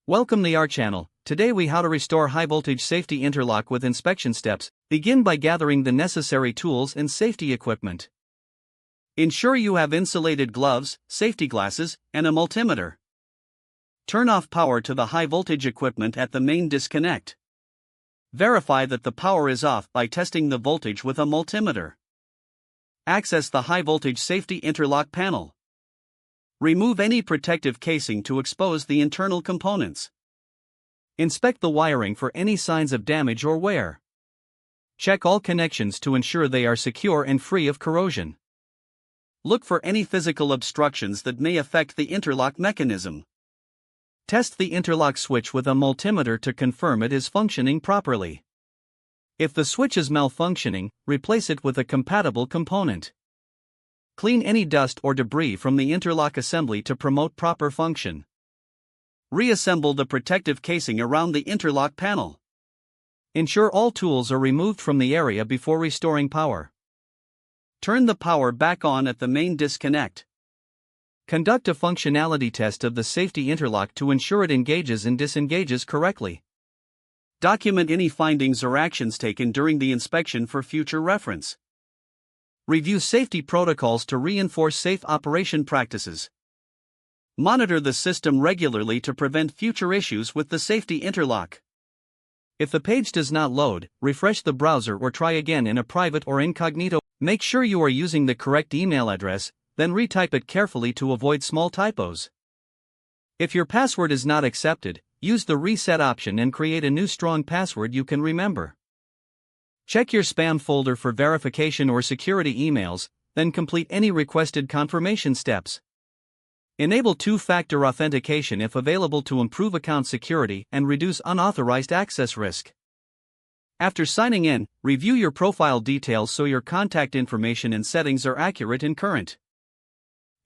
Welcome to our channel. Today we how to restore high voltage safety interlock with inspection steps. Begin by gathering the necessary tools and safety equipment. Ensure you have insulated gloves, safety glasses, and a multimeter. Turn off power to the high voltage equipment at the main disconnect. Verify that the power is off by testing the voltage with a multimeter. Access the high voltage safety interlock panel. Remove any protective casing to expose the internal components. Inspect the wiring for any signs of damage or wear. Check all connections to ensure they are secure and free of corrosion. Look for any physical obstructions that may affect the interlock mechanism. Test the interlock switch with a multimeter to confirm it is functioning properly. If the switch is malfunctioning, replace it with a compatible component. Clean any dust or debris from the interlock assembly to promote proper function. Reassemble the protective casing around the interlock panel. Ensure all tools are removed from the area before restoring power. Turn the power back on at the main disconnect. Conduct a functionality test of the safety interlock to ensure it engages and disengages correctly. Document any findings or actions taken during the inspection for future reference. Review safety protocols to reinforce safe operation practices. Monitor the system regularly to prevent future issues with the safety interlock. If the page does not load, refresh the browser or try again in a private or incognito. Make sure you are using the correct email address, then retype it carefully to avoid small typos. If your password is not accepted, use the reset option and create a new strong password you can remember. Check your spam folder for verification or security emails, then complete any requested confirmation steps. Enable two-factor authentication if available to improve account security and reduce unauthorized access risk. After signing in, review your profile details so your contact information and settings are accurate and current.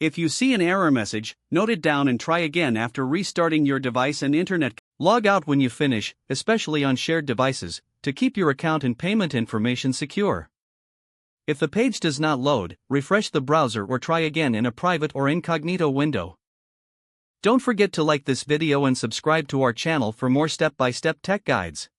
If you see an error message, note it down and try again after restarting your device and internet. Log out when you finish, especially on shared devices, to keep your account and payment information secure. If the page does not load, refresh the browser or try again in a private or incognito window. Don't forget to like this video and subscribe to our channel for more step-by-step tech guides.